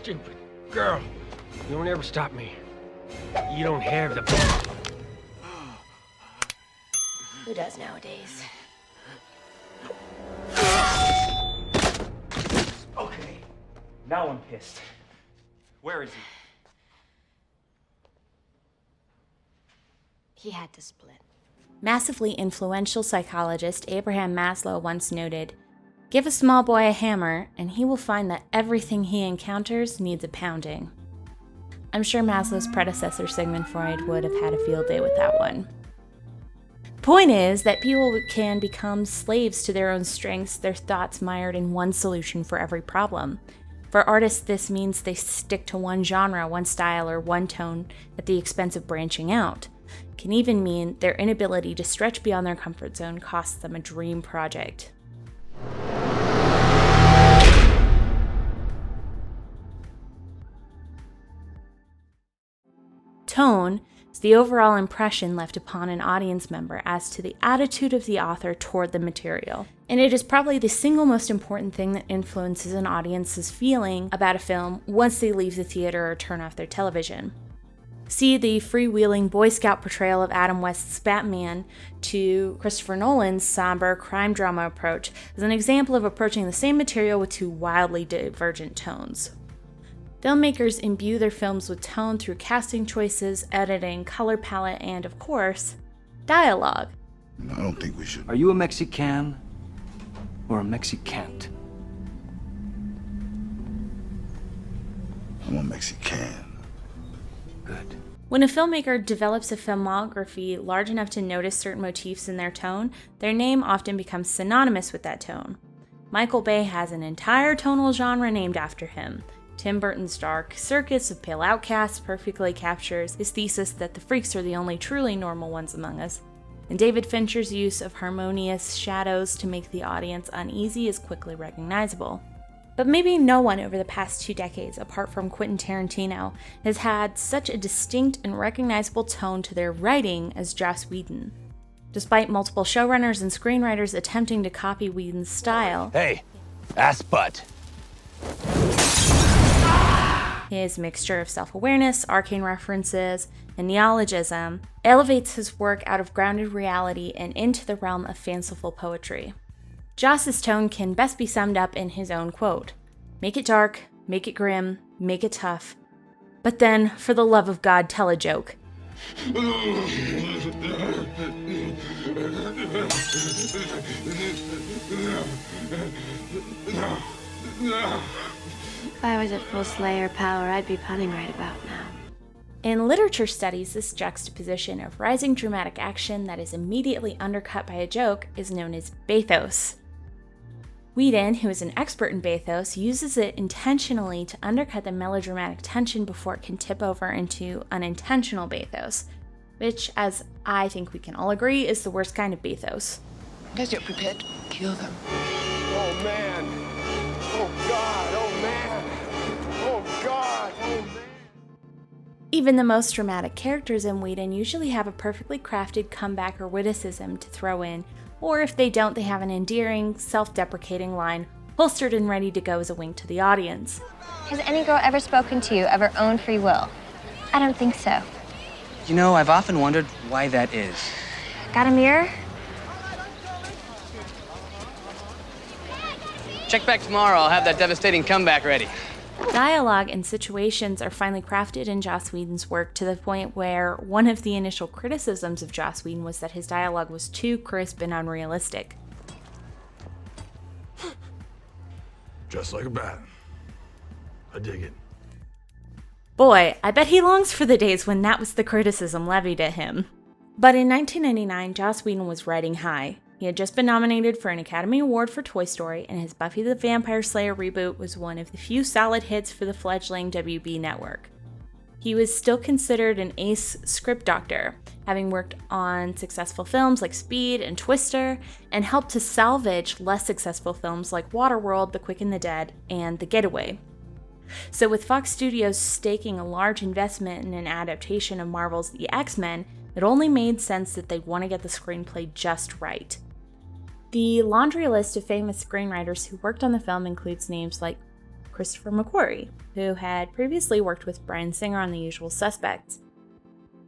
Stupid girl. You don't ever stop me. You don't have the... Who does nowadays? Okay, now I'm pissed. Where is he? He had to split. Massively influential psychologist Abraham Maslow once noted, "Give a small boy a hammer, and he will find that everything he encounters needs a pounding." I'm sure Maslow's predecessor Sigmund Freud would have had a field day with that one. Point is that people can become slaves to their own strengths, their thoughts mired in one solution for every problem. For artists, this means they stick to one genre, one style, or one tone at the expense of branching out. It can even mean their inability to stretch beyond their comfort zone costs them a dream project. Tone is the overall impression left upon an audience member as to the attitude of the author toward the material. And it is probably the single most important thing that influences an audience's feeling about a film once they leave the theater or turn off their television. See the freewheeling Boy Scout portrayal of Adam West's Batman to Christopher Nolan's somber crime drama approach as an example of approaching the same material with two wildly divergent tones. Filmmakers imbue their films with tone through casting choices, editing, color palette, and, of course, dialogue. I don't think we should. Are you a Mexican or a Mexicant? I'm a Mexican. Good. When a filmmaker develops a filmography large enough to notice certain motifs in their tone, their name often becomes synonymous with that tone. Michael Bay has an entire tonal genre named after him. Tim Burton's Dark Circus of Pale Outcasts perfectly captures his thesis that the freaks are the only truly normal ones among us, and David Fincher's use of harmonious shadows to make the audience uneasy is quickly recognizable. But maybe no one over the past 2 decades, apart from Quentin Tarantino, has had such a distinct and recognizable tone to their writing as Joss Whedon. Despite multiple showrunners and screenwriters attempting to copy Whedon's style, Hey, ass butt. his mixture of self-awareness, arcane references, and neologism elevates his work out of grounded reality and into the realm of fanciful poetry. Joss's tone can best be summed up in his own quote: "Make it dark, make it grim, make it tough, but then, for the love of God, tell a joke." If I was at full Slayer power, I'd be punning right about now. In literature studies, this juxtaposition of rising dramatic action that is immediately undercut by a joke is known as bathos. Whedon, who is an expert in bathos, uses it intentionally to undercut the melodramatic tension before it can tip over into unintentional bathos, which, as I think we can all agree, is the worst kind of bathos. Guys, you're prepared to kill them. Oh, man. Oh, God. Oh, man. Oh, God. Oh, man. Even the most dramatic characters in Whedon usually have a perfectly crafted comeback or witticism to throw in, or if they don't, they have an endearing, self-deprecating line, holstered and ready to go as a wink to the audience. Has any girl ever spoken to you of her own free will? I don't think so. You know, I've often wondered why that is. Got a mirror? Check back tomorrow, I'll have that devastating comeback ready. Dialogue and situations are finely crafted in Joss Whedon's work to the point where one of the initial criticisms of Joss Whedon was that his dialogue was too crisp and unrealistic. Just like a bat. I dig it. Boy, I bet he longs for the days when that was the criticism levied at him. But in 1999, Joss Whedon was riding high. He had just been nominated for an Academy Award for Toy Story, and his Buffy the Vampire Slayer reboot was one of the few solid hits for the fledgling WB network. He was still considered an ace script doctor, having worked on successful films like Speed and Twister, and helped to salvage less successful films like Waterworld, The Quick and the Dead, and The Getaway. So with Fox Studios staking a large investment in an adaptation of Marvel's The X-Men, it only made sense that they'd want to get the screenplay just right. The laundry list of famous screenwriters who worked on the film includes names like Christopher McQuarrie, who had previously worked with Bryan Singer on The Usual Suspects,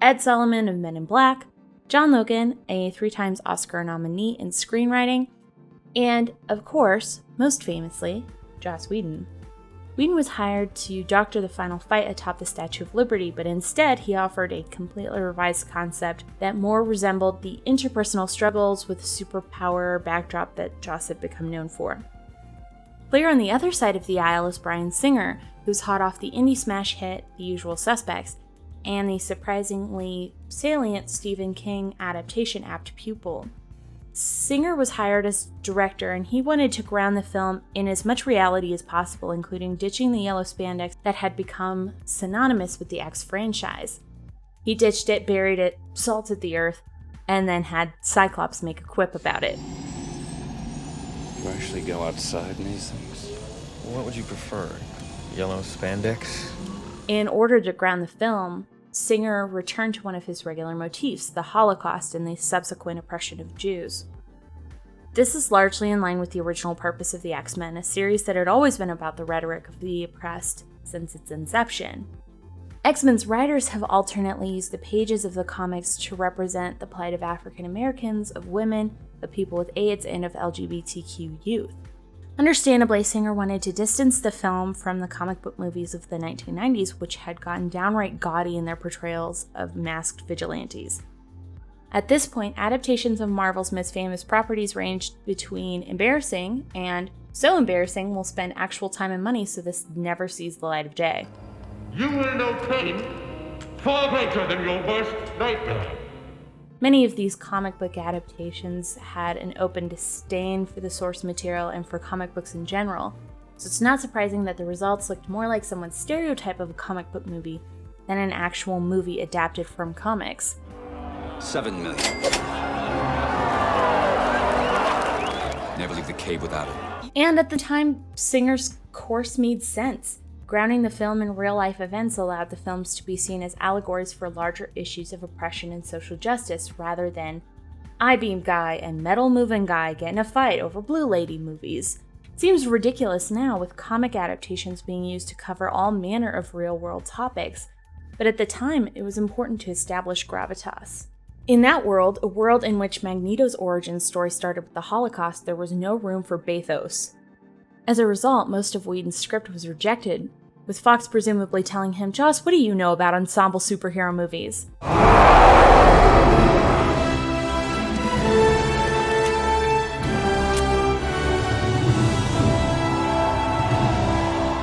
Ed Solomon of Men in Black, John Logan, a 3-time Oscar nominee in screenwriting, and, of course, most famously, Joss Whedon. Whedon was hired to doctor the final fight atop the Statue of Liberty, but instead he offered a completely revised concept that more resembled the interpersonal struggles with superpower backdrop that Joss had become known for. Clear on the other side of the aisle is Bryan Singer, who's hot off the indie smash hit The Usual Suspects, and the surprisingly salient Stephen King adaptation Apt Pupil. Singer was hired as director, and he wanted to ground the film in as much reality as possible, including ditching the yellow spandex that had become synonymous with the X franchise. He ditched it, buried it, salted the earth, and then had Cyclops make a quip about it. You actually go outside in these things? What would you prefer? Yellow spandex? In order to ground the film, Singer returned to one of his regular motifs, the Holocaust and the subsequent oppression of Jews. This is largely in line with the original purpose of the X-Men, a series that had always been about the rhetoric of the oppressed since its inception. X-Men's writers have alternately used the pages of the comics to represent the plight of African Americans, of women, of people with AIDS, and of LGBTQ youth. Understandably, Singer wanted to distance the film from the comic book movies of the 1990s, which had gotten downright gaudy in their portrayals of masked vigilantes. At this point, adaptations of Marvel's most famous properties ranged between embarrassing and so embarrassing we'll spend actual time and money so this never sees the light of day. You will know pain far greater than your worst nightmare. Many of these comic book adaptations had an open disdain for the source material and for comic books in general, so it's not surprising that the results looked more like someone's stereotype of a comic book movie than an actual movie adapted from comics. 7 million. Never leave the cave without it. And at the time, Singer's course made sense. Grounding the film in real-life events allowed the films to be seen as allegories for larger issues of oppression and social justice, rather than I-beam guy and metal-moving guy get in a fight over Blue Lady movies. It seems ridiculous now, with comic adaptations being used to cover all manner of real-world topics, but at the time, it was important to establish gravitas. In that world, a world in which Magneto's origin story started with the Holocaust, there was no room for bathos. As a result, most of Whedon's script was rejected, with Fox presumably telling him, "Joss, what do you know about ensemble superhero movies?"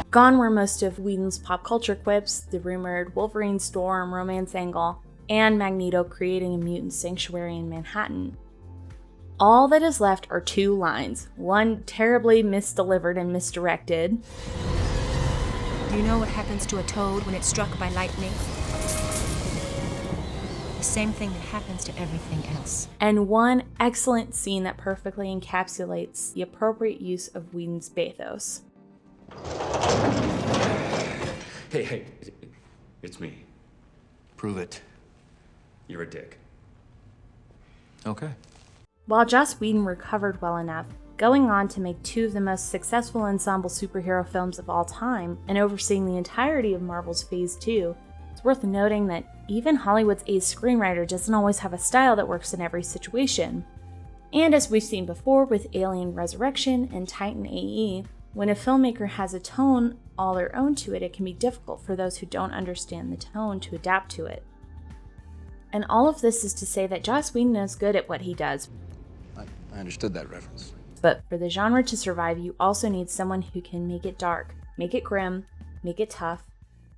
Gone were most of Whedon's pop culture quips, the rumored Wolverine Storm romance angle, and Magneto creating a mutant sanctuary in Manhattan. All that is left are 2 lines, one terribly misdelivered and misdirected. Do you know what happens to a toad when it's struck by lightning? The same thing that happens to everything else. And one excellent scene that perfectly encapsulates the appropriate use of Whedon's bathos. Hey, it's me. Prove it. You're a dick. Okay. While Joss Whedon recovered well enough, going on to make 2 of the most successful ensemble superhero films of all time and overseeing the entirety of Marvel's Phase 2, it's worth noting that even Hollywood's ace screenwriter doesn't always have a style that works in every situation. And as we've seen before with Alien Resurrection and Titan AE, when a filmmaker has a tone all their own to it, it can be difficult for those who don't understand the tone to adapt to it. And all of this is to say that Joss Whedon is good at what he does. I understood that reference. But for the genre to survive, you also need someone who can make it dark, make it grim, make it tough,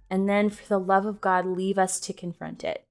and then for the love of God, leave us to confront it.